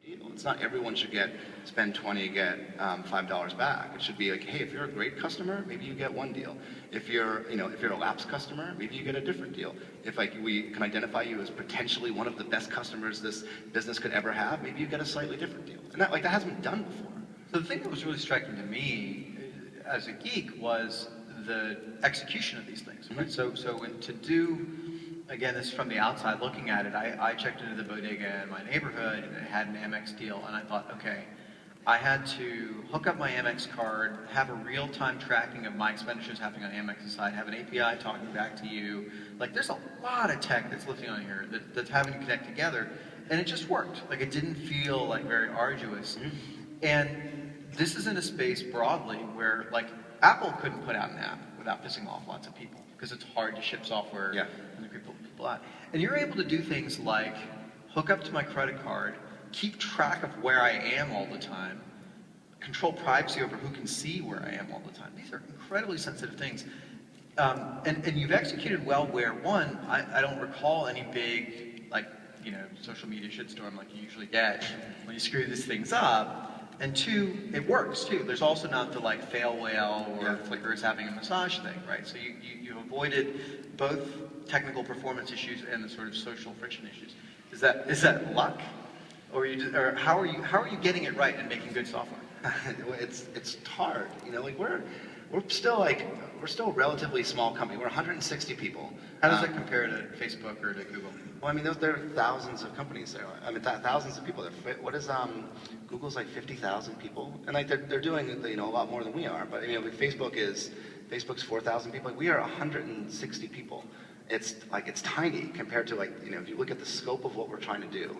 deal. It's not everyone should spend 20, get $5 back. It should be like, hey, if you're a great customer, maybe you get one deal. If you're a lapsed customer, maybe you get a different deal. If like we can identify you as potentially one of the best customers this business could ever have, maybe you get a slightly different deal. And that hasn't been done before. So the thing that was really striking to me as a geek was the execution of these things. Right? So to do, again, this is from the outside looking at it, I checked into the bodega in my neighborhood and it had an Amex deal, and I thought, okay, I had to hook up my Amex card, have a real-time tracking of my expenditures happening on Amex's side, have an API talking back to you. Like, there's a lot of tech that's lifting on here that's having to connect together, and it just worked. Like, it didn't feel like very arduous. And this is in a space broadly where, like, Apple couldn't put out an app without pissing off lots of people because it's hard to ship software and people out. And you're able to do things like hook up to my credit card, keep track of where I am all the time, control privacy over who can see where I am all the time. These are incredibly sensitive things. And you've executed well where, one, I don't recall any big, like, social media shitstorm like you usually get when you screw these things up. And two, it works too. There's also not the like fail whale or Flickr is having a massage thing, right? So you avoided both technical performance issues and the sort of social friction issues. Is that luck, or how are you getting it right and making good software? It's hard, like we're still a relatively small company. We're 160 people. How does that compare to Facebook or to Google? Well, I mean, there are thousands of companies there. I mean, thousands of people there. What is Google's like 50,000 people, and like they're doing a lot more than we are. But like Facebook's 4,000 people. Like, we are 160 people. It's tiny compared to if you look at the scope of what we're trying to do.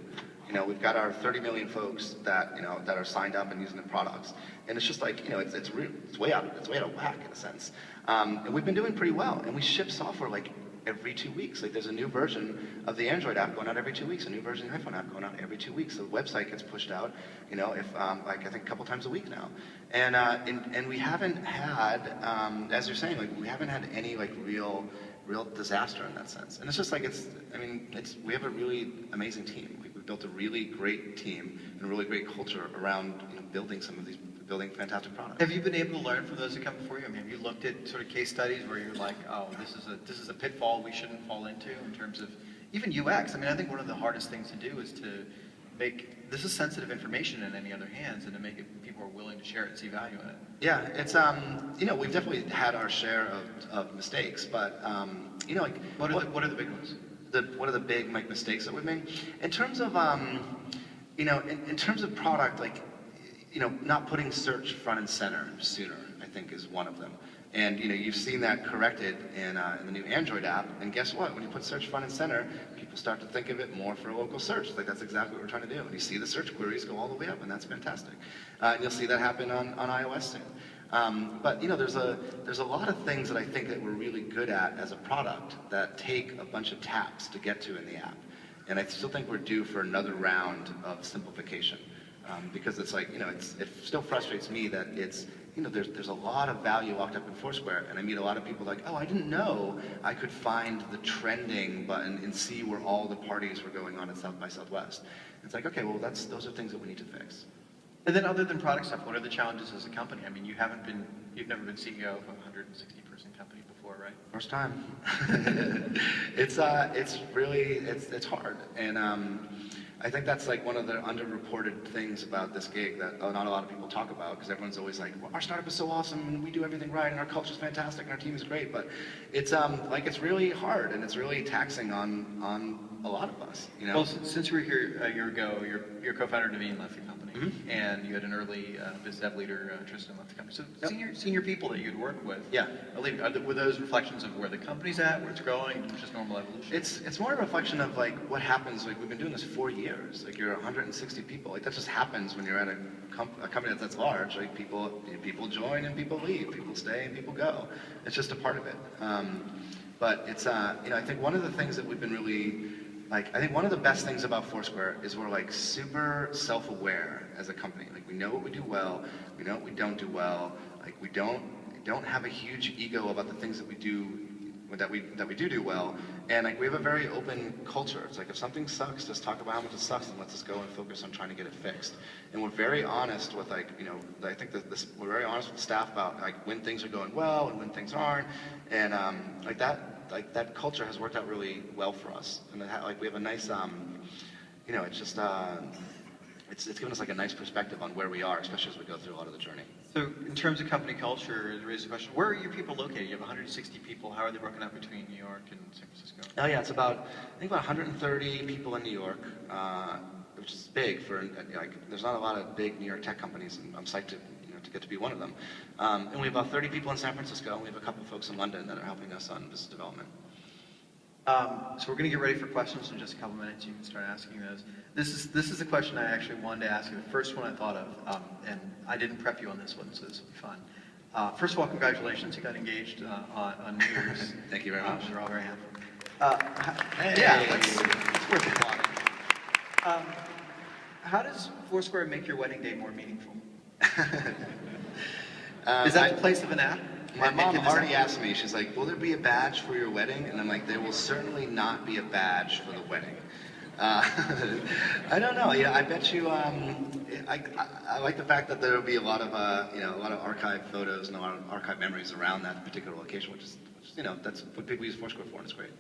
We've got our 30 million folks that are signed up and using the products, and it's just it's way out of whack in a sense. And we've been doing pretty well, and we ship software like every 2 weeks. Like, there's a new version of the Android app going out every 2 weeks, a new version of the iPhone app going out every 2 weeks. The website gets pushed out, I think a couple times a week now. And we haven't had, as you're saying, we haven't had any real disaster in that sense. And it's just we have a really amazing team. We've built a really great team and a really great culture around building fantastic products. Have you been able to learn from those that come before you? I mean, have you looked at sort of case studies where you're like, oh, this is a pitfall we shouldn't fall into in terms of even UX? I mean, I think one of the hardest things to do is to make this is sensitive information in any other hands, and to make it people are willing to share it and see value in it. Yeah, it's we've definitely had our share of mistakes, but what are the big ones? What are the big mistakes that we've made in terms of in terms of product, not putting search front and center sooner, I think, is one of them. And you've seen that corrected in the new Android app. And guess what? When you put search front and center, people start to think of it more for local search. That's exactly what we're trying to do. And you see the search queries go all the way up, and that's fantastic. And you'll see that happen on iOS soon. But there's a lot of things that I think that we're really good at as a product that take a bunch of taps to get to in the app. And I still think we're due for another round of simplification. Because it's it still frustrates me that there's a lot of value locked up in Foursquare, and I meet a lot of people like, oh, I didn't know I could find the trending button and see where all the parties were going on at South by Southwest. It's like, okay, well, those are things that we need to fix. And then, other than product stuff, what are the challenges as a company? I mean, you've never been CEO of a 160-person company before, right? First time. It's hard, and I think that's one of the underreported things about this gig that not a lot of people talk about, because everyone's always like, well, our startup is so awesome and we do everything right and our culture's fantastic and our team is great, but it's it's really hard and it's really taxing on a lot of us. Well, since you were here a year ago, your co-founder Naveen left the company, and you had an early biz dev leader, Tristan, left the company. So senior people that you'd work with, were those reflections of where the company's at, where it's going, just normal evolution? It's more a reflection of what happens. We've been doing this 4 years. You're 160 people. That just happens when you're at a company that's large. People join and people leave, people stay and people go. It's just a part of it. But it's I think one of the things that we've been really I think one of the best things about Foursquare is we're super self-aware as a company. We know what we do well, we know what we don't do well. We don't have a huge ego about the things that we do that we do well, and like we have a very open culture. It's like if something sucks, just talk about how much it sucks, and let's just go and focus on trying to get it fixed. And we're very honest with like I think that we're very honest with the staff about like when things are going well and when things aren't, and like that culture has worked out really well for us. And like we have a nice it's just it's given us like a nice perspective on where we are, especially as we go through a lot of the journey. So in terms of company culture, it raises the question, where are your people located? You have 160 people. How are they broken up between New York and San Francisco? Oh yeah, it's about, I think about 130 people in New York, which is big for, like, there's not a lot of big New York tech companies, and I'm psyched to get to be one of them. And we have about 30 people in San Francisco, and we have a couple folks in London that are helping us on business development. So we're going to get ready for questions in just a couple minutes. You can start asking those. This is the question I actually wanted to ask you. The first one I thought of, and I didn't prep you on this one, so this will be fun. First of all, congratulations. You got engaged on New Year's. Thank you very much. We're all very happy. Hey. Yeah, that's worth applauding. How does Foursquare make your wedding day more meaningful? Is that the place of an app? My mom already asked me, she's like, will there be a badge for your wedding? And I'm like, there will certainly not be a badge for the wedding. I don't know. Yeah, I bet you. I like the fact that there will be a lot of a lot of archive photos and a lot of archive memories around that particular location, which is that's what people use Foursquare for, and it's great.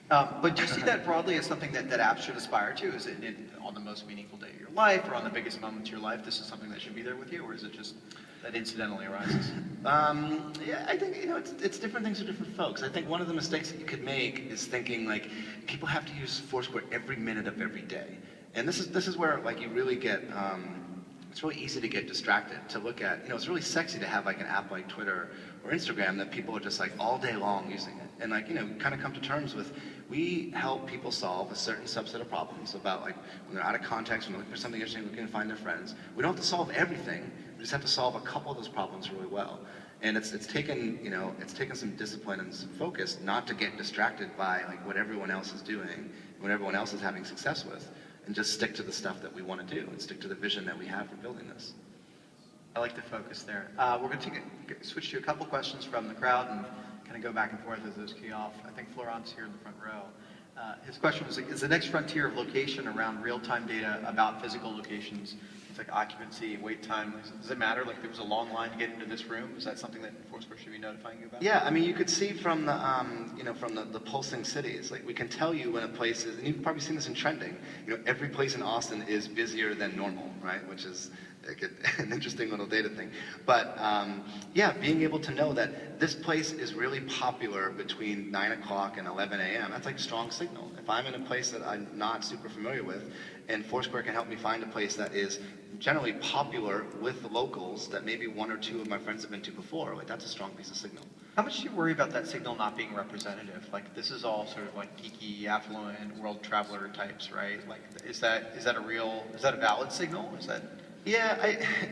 But do you see that broadly as something that apps should aspire to? Is it on the most meaningful day of your life, or on the biggest moment of your life, this is something that should be there with you, or is it just that incidentally arises? Yeah, I think it's different things for different folks. I think one of the mistakes that you could make is thinking like people have to use Foursquare every minute of every day, and this is where like you really get. It's really easy to get distracted, to look at, it's really sexy to have like an app like Twitter or Instagram that people are just like all day long using it. And like, kind of come to terms with, we help people solve a certain subset of problems about like when they're out of context, when they're looking for something interesting, looking to find their friends. We don't have to solve everything, we just have to solve a couple of those problems really well. And it's taken some discipline and some focus not to get distracted by like what everyone else is doing, and what everyone else is having success with. And just stick to the stuff that we want to do and stick to the vision that we have for building this. I like the focus there. We're going to switch to a couple questions from the crowd and kind of go back and forth as those key off. I think Florent's here in the front row. His question was, is the next frontier of location around real-time data about physical locations, things like occupancy, wait time, does it matter? Like there was a long line to get into this room. Is that something that Foursquare should be notifying you about? Yeah, I mean, you could see from the, from the pulsing cities, like we can tell you when a place is, and you've probably seen this in trending, every place in Austin is busier than normal, right? Which is like an interesting little data thing. But yeah, being able to know that this place is really popular between 9 o'clock and 11 a.m., that's like a strong signal. If I'm in a place that I'm not super familiar with, and Foursquare can help me find a place that is generally popular with the locals that maybe one or two of my friends have been to before, like that's a strong piece of signal. How much do you worry about that signal not being representative? Like this is all sort of like geeky, affluent, world traveler types, right? Like is that a valid signal? Is that... Yeah,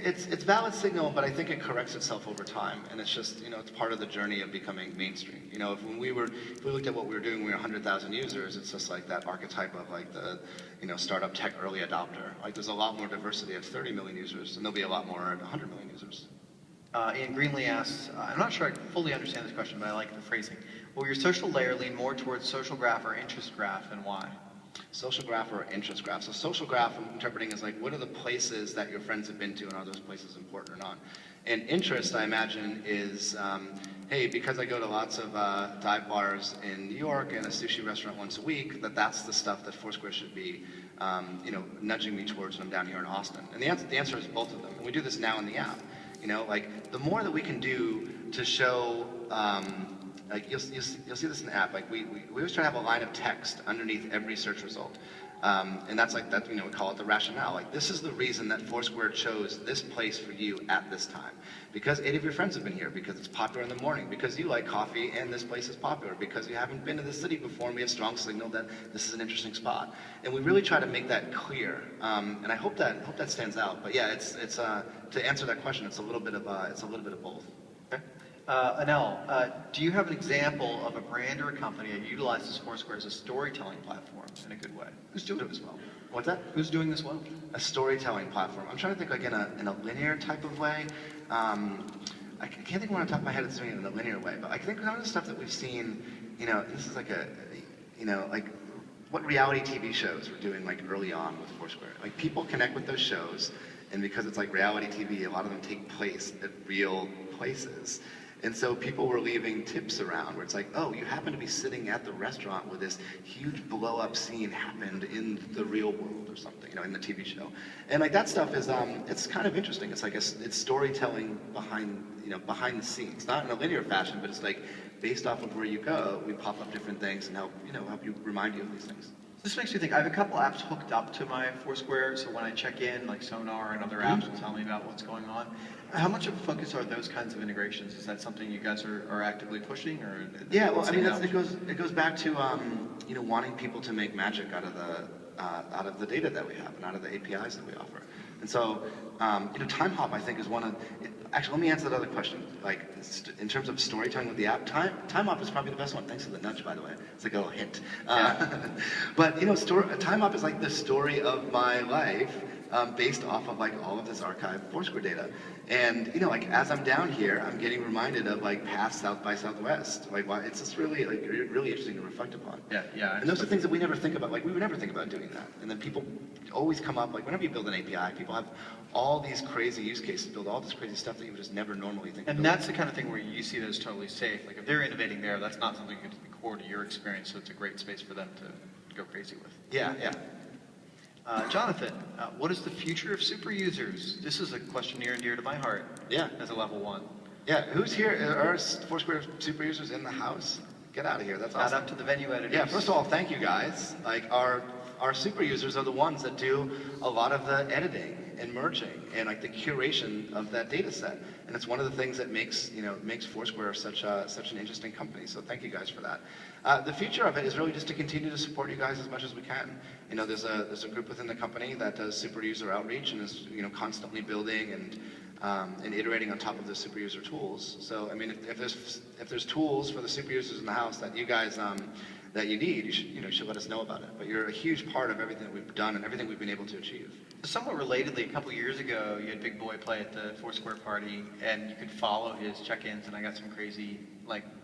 it's valid signal, but I think it corrects itself over time, and it's just it's part of the journey of becoming mainstream. If we looked at what we were doing, we were 100,000 users. It's just like that archetype of like the startup tech early adopter. Like there's a lot more diversity at 30 million users, and there'll be a lot more at 100 million users. Ian Greenlee asks, I'm not sure I fully understand this question, but I like the phrasing. Will your social layer lean more towards social graph or interest graph, and why? Social graph or interest graph. So social graph, I'm interpreting as like, what are the places that your friends have been to, and are those places important or not? And interest, I imagine, is, hey, because I go to lots of dive bars in New York and a sushi restaurant once a week, that's the stuff that Foursquare should be, nudging me towards when I'm down here in Austin. And the answer is both of them. And we do this now in the app. Like the more that we can do to show, like you'll see this in the app. Like we always try to have a line of text underneath every search result, and that's like that. We call it the rationale. Like this is the reason that Foursquare chose this place for you at this time, because 8 of your friends have been here, because it's popular in the morning, because you like coffee and this place is popular, because you haven't been to the city before and we have strong signal that this is an interesting spot. And we really try to make that clear, and I hope that stands out. But yeah, it's to answer that question, it's a little bit of both. Okay. Anel, do you have an example of a brand or a company that utilizes Foursquare as a storytelling platform in a good way? Who's doing this well? What's that? Who's doing this well? A storytelling platform. I'm trying to think like in a linear type of way. I can't think of one on top of my head that's doing it in a linear way, but I think some of the stuff that we've seen, this is like like what reality TV shows were doing like early on with Foursquare. Like people connect with those shows, and because it's like reality TV, a lot of them take place at real places. And so people were leaving tips around where it's like, oh, you happen to be sitting at the restaurant where this huge blow-up scene happened in the real world or something, in the TV show. And like that stuff is, it's kind of interesting. It's like it's storytelling behind the scenes, not in a linear fashion, but it's like based off of where you go, we pop up different things and help you remind you of these things. This makes me think, I have a couple apps hooked up to my Foursquare, so when I check in, like Sonar and other apps will tell me about what's going on. How much of a focus are those kinds of integrations? Is that something you guys are actively pushing, or? Yeah, well, I mean, it goes back to wanting people to make magic out of the data that we have and out of the APIs that we offer. And so, Time Hop, I think, is one of. Actually, let me answer that other question. Like, in terms of storytelling with the app, Time Hop is probably the best one. Thanks for the nudge, by the way. It's like a little hint. But Time Hop is like the story of my life, based off of like all of this archived Foursquare data. And like as I'm down here, I'm getting reminded of like past South by Southwest. Like it's just really interesting to reflect upon. Yeah. And those are things that we never think about. Like we would never think about doing that. And then people always come up, like whenever you build an API, people have all these crazy use cases, build all this crazy stuff that you would just never normally think of. And that's the kind of thing where you see that as totally safe. Like if they're innovating there, that's not something that's core to your experience, so it's a great space for them to go crazy with. Yeah. Jonathan, what is the future of super users? This is a question near and dear to my heart. Yeah. As a level 1. Yeah, who's here? Are Foursquare super users in the house? Get out of here, that's awesome. Shout out to the venue editors. Yeah, first of all, thank you guys. Like our super users are the ones that do a lot of the editing and merging and like the curation of that data set. And it's one of the things that makes Foursquare such an interesting company. So thank you guys for that. The future of it is really just to continue to support you guys as much as we can. There's a group within the company that does super user outreach and is constantly building and iterating on top of the super user tools. So I mean, if there's tools for the super users in the house that you guys that you need, you should let us know about it. But you're a huge part of everything that we've done and everything we've been able to achieve. Somewhat relatedly, a couple years ago, you had Big Boy play at the Foursquare party, and you could follow his check-ins, and I got some crazy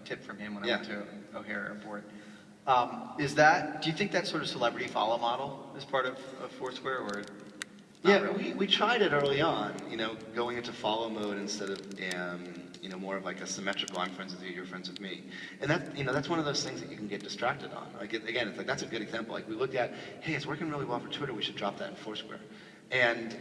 tip from him when I went to O'Hare Airport. Do you think that sort of celebrity follow model is part of Foursquare, or? Yeah, really? we tried it early on, going into follow mode instead of more of like a symmetrical, I'm friends with you, you're friends with me. And that's one of those things that you can get distracted on. Like, again, it's like, that's a good example. Like, we looked at, hey, it's working really well for Twitter, we should drop that in Foursquare. And,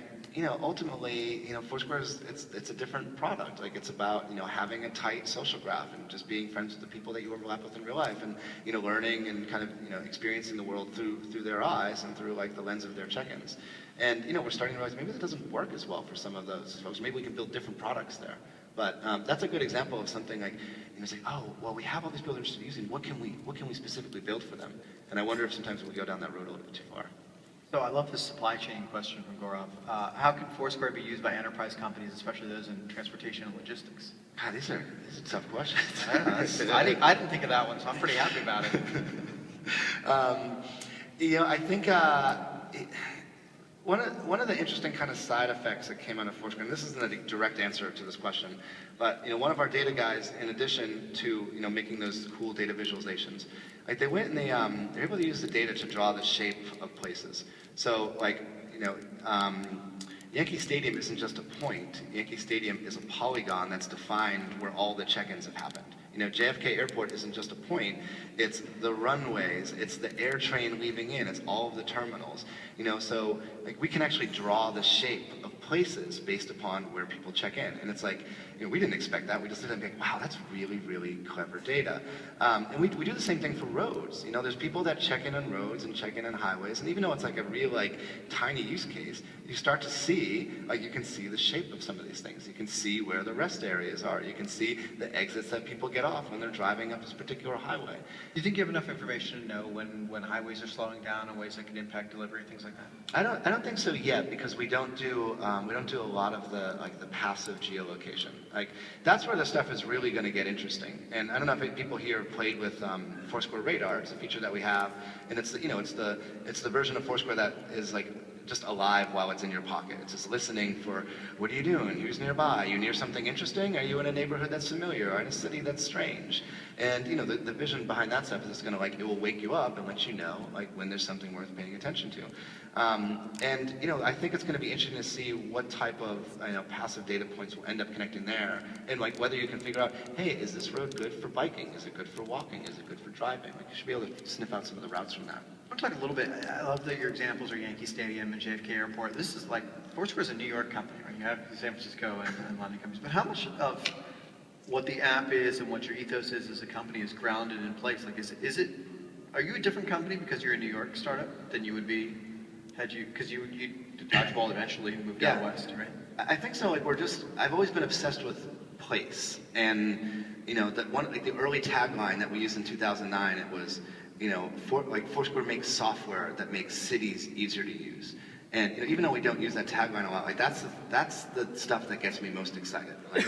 ultimately, Foursquare it's a different product. Like, it's about, having a tight social graph and just being friends with the people that you overlap with in real life and, learning and kind of, experiencing the world through their eyes and through, like, the lens of their check-ins. And, we're starting to realize maybe that doesn't work as well for some of those folks. Maybe we can build different products there. But that's a good example of something like, it's like, oh, well, we have all these people interested in using. What can we specifically build for them? And I wonder if sometimes we go down that road a little bit too far. So I love this supply chain question from Gaurav. How can Foursquare be used by enterprise companies, especially those in transportation and logistics? God, these are tough questions. I didn't think of that one, so I'm pretty happy about it. I think one of the interesting kind of side effects that came out of Foursquare, and this isn't a direct answer to this question, but one of our data guys, in addition to making those cool data visualizations, like they went and they're able to use the data to draw the shape of places. So Yankee Stadium isn't just a point. Yankee Stadium is a polygon that's defined where all the check-ins have happened. JFK Airport isn't just a point, it's the runways, it's the air train leaving in, it's all of the terminals. So like we can actually draw the shape of places based upon where people check in. And it's like, we didn't expect that. We just didn't think, wow, that's really, really clever data. And we do the same thing for roads. There's people that check in on roads and check in on highways, and even though it's like a real tiny use case, you start to see, you can see the shape of some of these things. You can see where the rest areas are. You can see the exits that people get off when they're driving up this particular highway. Do you think you have enough information to know when highways are slowing down in ways that can impact delivery, things like that? I don't think so yet, because we don't do a lot of the passive geolocation. That's where the stuff is really going to get interesting. And I don't know if people here have played with Foursquare Radar. It's a feature that we have, and it's the version of Foursquare that is just alive while it's in your pocket. It's just listening for, what are you doing? Who's nearby? Are you near something interesting? Are you in a neighborhood that's familiar? Or in a city that's strange? And you know, the vision behind that stuff is it's gonna like, it will wake you up and let you know like when there's something worth paying attention to. And you know, I think it's gonna be interesting to see what type of passive data points will end up connecting there, and like whether you can figure out, hey, is this road good for biking? Is it good for walking? Is it good for driving? Like you should be able to sniff out some of the routes from that. I want to talk a little bit. I love that your examples are Yankee Stadium and JFK Airport. This is like, Foursquare is a New York company, right? You have San Francisco and London companies. But how much of what the app is and what your ethos is as a company is grounded in place? Like, is it, are you a different company because you're a New York startup than you would be had you, because you did Dodgeball eventually and moved out west, right? I think so. Like I've always been obsessed with place, and you know that one, like the early tagline that we used in 2009, it was, you know, Foursquare makes software that makes cities easier to use. And you know, even though we don't use that tagline a lot, like that's the stuff that gets me most excited. Like,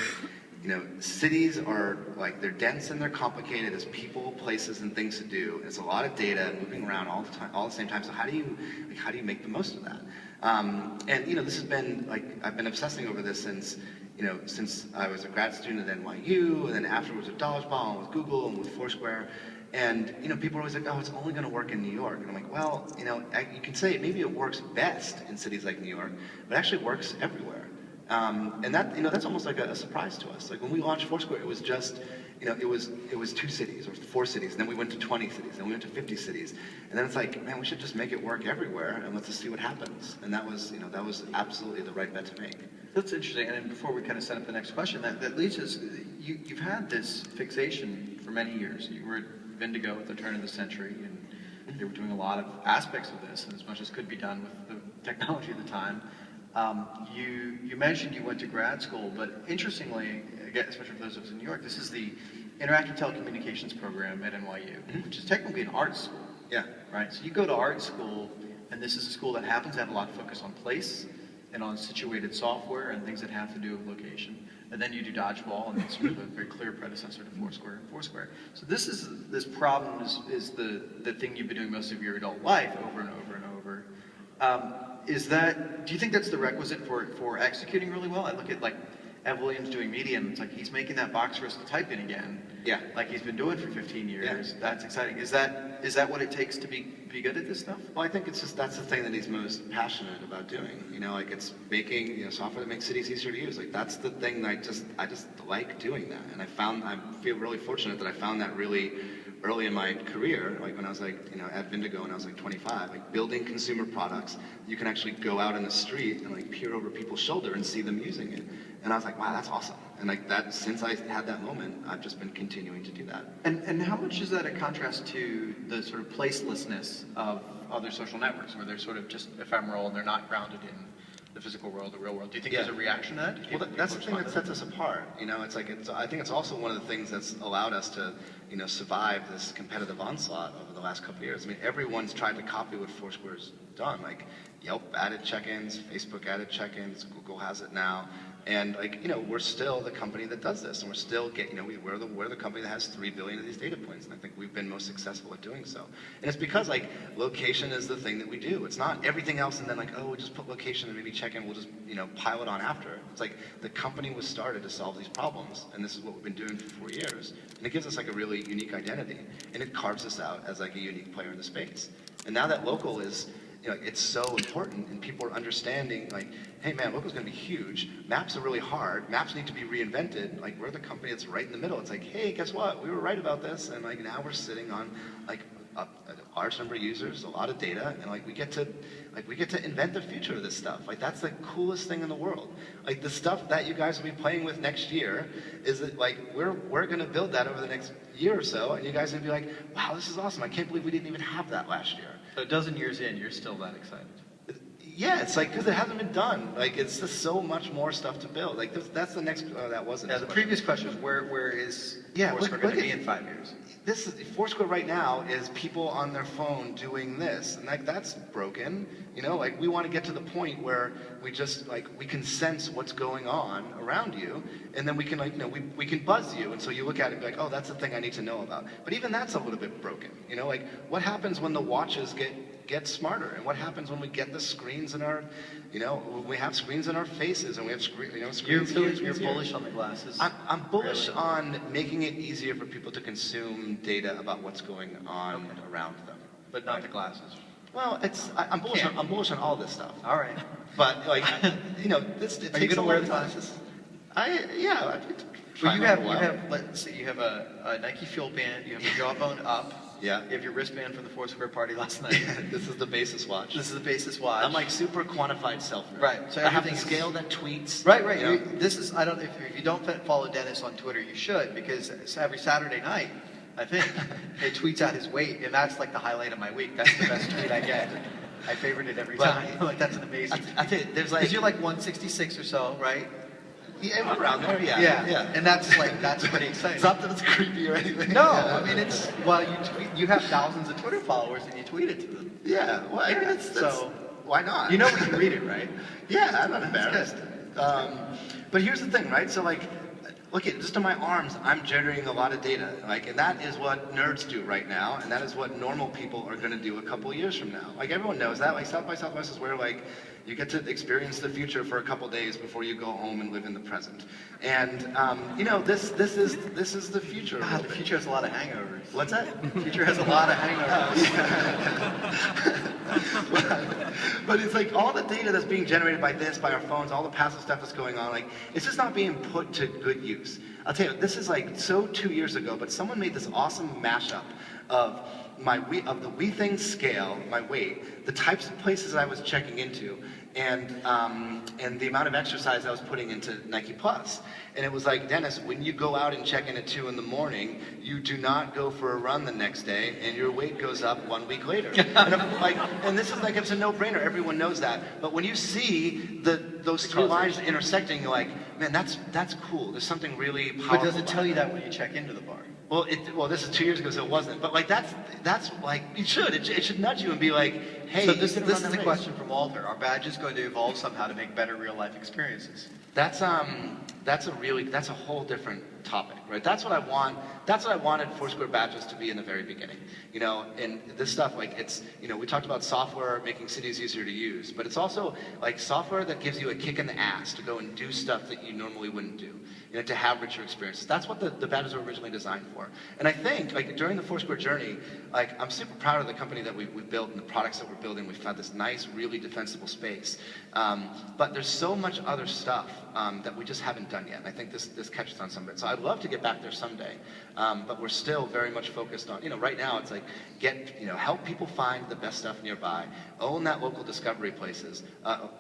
you know, cities are like, they're dense and they're complicated. There's people, places, and things to do. It's a lot of data moving around all the time, all at the same time. So how do you make the most of that? And you know, this has been like, I've been obsessing over this since I was a grad student at NYU, and then afterwards with Dodgeball, and with Google, and with Foursquare. And you know, people are always like, oh, it's only going to work in New York. And I'm like, well, you know, you can say maybe it works best in cities like New York, but it actually works everywhere. And that, you know, that's almost like a surprise to us. Like when we launched Foursquare, it was just, you know, it was 2 cities or 4 cities, and then we went to 20 cities, and we went to 50 cities, and then it's like, man, we should just make it work everywhere, and let's just see what happens. And that was, you know, that was absolutely the right bet to make. That's interesting. And then before we kind of set up the next question, that leads us, you've had this fixation for many years. You were at Vindigo at the turn of the century, and they were doing a lot of aspects of this, and as much as could be done with the technology at the time. You mentioned you went to grad school, but interestingly, again, especially for those of us in New York, this is the Interactive Telecommunications program at NYU, which is technically an art school. Yeah. Right? So you go to art school, and this is a school that happens to have a lot of focus on place and on situated software and things that have to do with location. And then you do Dodgeball, and it's sort of a very clear predecessor to Foursquare. So this problem is the thing you've been doing most of your adult life over and over and over. Do you think that's the requisite for executing really well? I look at like Ev Williams doing Medium. It's like he's making that box for us to type in again. Yeah. Like he's been doing for 15 years. Yeah. That's exciting. Is that what it takes to be good at this stuff? Well, I think it's just, that's the thing that he's most passionate about doing. You know, like it's making, you know, software that makes cities easier to use. Like that's the thing that I just like doing that. And I feel really fortunate that I found that really early in my career, like when I was like, you know, at Vindigo when I was like 25, like building consumer products, you can actually go out in the street and like peer over people's shoulder and see them using it. And I was like, wow, that's awesome. And like that, since I had that moment, I've just been continuing to do that. And how much is that a contrast to the sort of placelessness of other social networks, where they're sort of just ephemeral and they're not grounded in the physical world, the real world? Do you think there's a reaction to that? Well, that's the thing that sets us apart. You know, it's like, I think it's also one of the things that's allowed us to, you know, survive this competitive onslaught over the last couple of years. I mean, everyone's tried to copy what Foursquare's done. Like Yelp added check-ins, Facebook added check-ins, Google has it now. And like, you know, we're still the company that does this, and we're still we're the company that has 3 billion of these data points, and I think we've been most successful at doing so. And it's because like location is the thing that we do. It's not everything else and then like, oh, we'll just put location and maybe check in, we'll just, you know, pile it on after. It's like the company was started to solve these problems, and this is what we've been doing for 4 years. And it gives us like a really unique identity, and it carves us out as like a unique player in the space. And now that local is, you know, it's so important, and people are understanding like, hey man, local's gonna be huge. Maps are really hard. Maps need to be reinvented. Like we're the company that's right in the middle. It's like, hey, guess what? We were right about this, and like now we're sitting on like a large number of users, a lot of data, and like we get to invent the future of this stuff. Like that's the coolest thing in the world. Like the stuff that you guys will be playing with next year is that like we're gonna build that over the next year or so, and you guys are gonna be like, wow, this is awesome. I can't believe we didn't even have that last year. So a dozen years in, you're still that excited? Yeah, it's like, because it hasn't been done. Like, it's just so much more stuff to build. Like, that's the next, that wasn't. Yeah, the previous question was, where is Foursquare going to be in 5 years? Foursquare right now is people on their phone doing this, and like that's broken. You know, like we want to get to the point where we just like we can sense what's going on around you, and then we can like, you know, we can buzz you, and so you look at it and be like, oh, that's the thing I need to know about. But even that's a little bit broken. You know, like what happens when the watches get get smarter. And what happens when we get the screens in our, we have screens in our faces, and we have screens You're here, screens here. bullish on the glasses. I'm bullish Really? on making it easier for people to consume data about what's going on around them. But not the glasses. Well, I'm bullish. Can't. I'm bullish on all this stuff. All right. But like, it Are you takes going to a wear long the time. glasses? Yeah. Well, you have. Let's see. You have a Nike Fuel Band. You have your Jawbone up. Yeah. You have your wristband from the Foursquare party last night. This is the basis watch. This is the basis watch. I'm like super quantified self nerd. Right, so I have the everything's- scale that tweets. Right. you know. This is. I don't. If you don't follow Dennis on Twitter, you should, because it's every Saturday night, I think, he tweets out his weight, and that's like the highlight of my week. That's the best tweet I get. I favorite it every But- time. Like, that's an amazing. I tell you, there's like Because you're like 166 or so, right? yeah, around there. Yeah. And that's pretty exciting. It's not that it's creepy or anything. No, Yeah. I mean it's you have thousands of Twitter followers and you tweet it to them. Yeah. Well, I mean, it's So- why not? You know we can read it, right? Yeah, I'm not That's embarrassed. But here's the thing, right? So like, look at just on my arms, I'm generating a lot of data, like, and that is what nerds do right now, and that is what normal people are going to do a couple years from now. Like everyone knows that. Like South by Southwest is where like you get to experience the future for a couple days before you go home and live in the present. And this is the future. a God, little the bit. future has a lot of hangovers. What's that? The future has a lot of hangovers. But it's like all the data that's being generated by our phones, all the passive stuff that's going on, like it's just not being put to good use. I'll tell you, this is like so 2 years ago, but someone made this awesome mashup of the We Things scale, my weight, the types of places I was checking into, and the amount of exercise I was putting into Nike Plus. And it was like, Dennis, when you go out and check in at 2 in the morning, you do not go for a run the next day, and your weight goes up 1 week later. and this is like, it's a no-brainer. Everyone knows that. But when you see those three lines intersecting, you're like, man, that's cool. There's something really powerful. But does it tell about you that when you check into the bar? Well, this is 2 years ago, so it wasn't. But like that's like it should nudge you and be like, hey. So this you're gonna is run the race. question from Walter. Are badges going to evolve somehow to make better real life experiences? That's a whole different topic, right? That's what I want. That's what I wanted Foursquare badges to be in the very beginning. And this stuff, like it's, we talked about software making cities easier to use, but it's also like software that gives you a kick in the ass to go and do stuff that you normally wouldn't do, to have richer experiences. That's what the badges were originally designed for. And I think, like during the Foursquare journey, like I'm super proud of the company that we built and the products that we're building. We've found this nice, really defensible space. But there's so much other stuff that we just haven't done yet. And I think this catches on some of it. So I'd love to get back there someday. But we're still very much focused on, right now it's like help people find the best stuff nearby, own that local discovery places,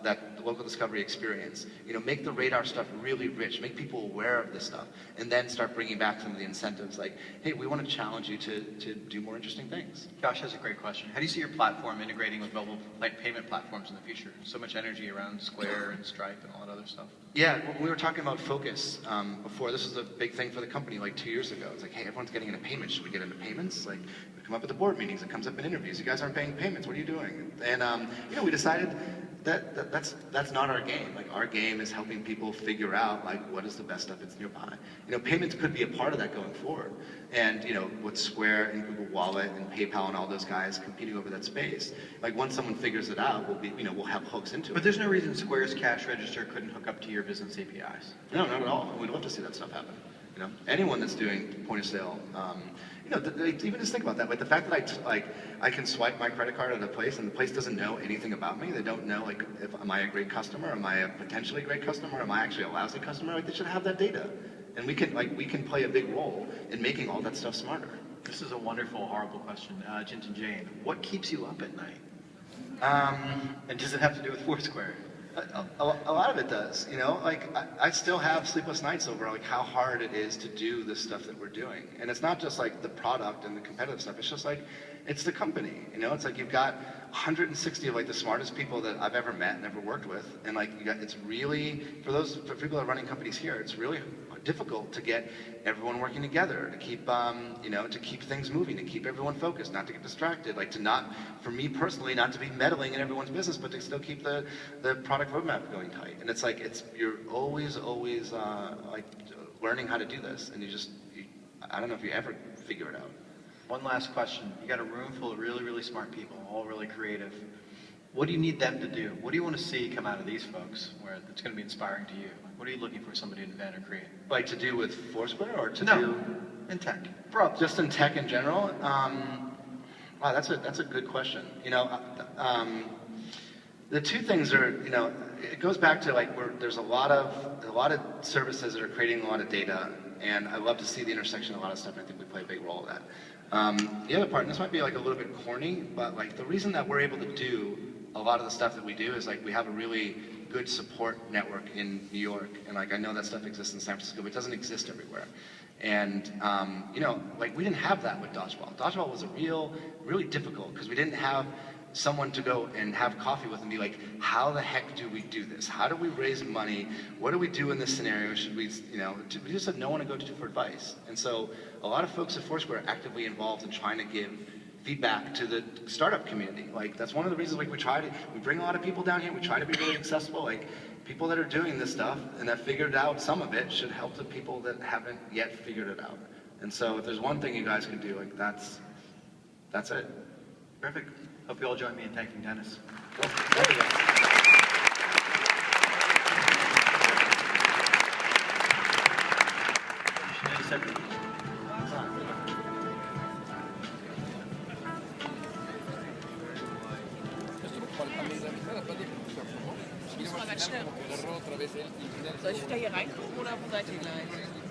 that local discovery experience, make the radar stuff really rich, make people aware of this stuff, and then start bringing back some of the incentives like, hey, we want to challenge you to do more interesting things. Josh has a great question. How do you see your platform integrating with mobile payment platforms in the future? So much energy around Square and Stripe and all that other stuff. Yeah, we were talking about focus before. This was a big thing for the company like 2 years ago. It's like, hey, everyone's getting into payments. Should we get into payments? Like, we come up at the board meetings. It comes up in interviews. You guys aren't paying payments. What are you doing? And we decided that's not our game. Like, our game is helping people figure out like what is the best stuff that's nearby. Payments could be a part of that going forward. And with Square and Google Wallet and PayPal and all those guys competing over that space, like once someone figures it out, we'll have hooks into it. But there's no reason Square's cash register couldn't hook up to your business APIs. No, not at all. We'd love to see that stuff happen. Anyone that's doing point of sale, even just think about that. Like the fact that I can swipe my credit card at a place and the place doesn't know anything about me. They don't know like if am I a great customer, am I a potentially great customer, am I actually a lousy customer? Like they should have that data, and we can play a big role in making all that stuff smarter. This is a wonderful, horrible question, Jinton Jane. What keeps you up at night? And does it have to do with Foursquare? A lot of it does, I still have sleepless nights over like how hard it is to do the stuff that we're doing. And it's not just like the product and the competitive stuff, it's just like, it's the company, it's like you've got 160 of like the smartest people that I've ever met and ever worked with. And like, it's really, for people that are running companies here, it's really difficult to get everyone working together, to keep, to keep things moving, to keep everyone focused, not to get distracted, like to not, for me personally, not to be meddling in everyone's business, but to still keep the product roadmap going tight. And it's like, you're always like learning how to do this, and I don't know if you ever figure it out. One last question. You got a room full of really, really smart people, all really creative. What do you need them to do? What do you want to see come out of these folks where it's going to be inspiring to you? What are you looking for somebody to invent or create? Like to do with Foursquare or to No, do in tech. Bro, just in tech in general? Wow, that's a good question. The two things are, it goes back to like there's a lot of services that are creating a lot of data, and I love to see the intersection of a lot of stuff, and I think we play a big role of that. The other part, and this might be like a little bit corny, but like the reason that we're able to do a lot of the stuff that we do is like we have a really good support network in New York, and like I know that stuff exists in San Francisco, but it doesn't exist everywhere. And like we didn't have that with Dodgeball. Dodgeball was really difficult because we didn't have someone to go and have coffee with and be like, how the heck do we do this? How do we raise money? What do we do in this scenario? Should we, we just have no one to go to for advice. And so a lot of folks at Foursquare are actively involved in trying to give feedback to the startup community. Like that's one of the reasons like we bring a lot of people down here. We try to be really accessible. Like people that are doing this stuff and that figured out some of it should help the people that haven't yet figured it out. And so if there's one thing you guys can do, like that's it. Perfect. Hope you all join me in thanking Dennis. Cool. There you go. Soll ich wieder hier reingucken oder wo seid ihr gleich?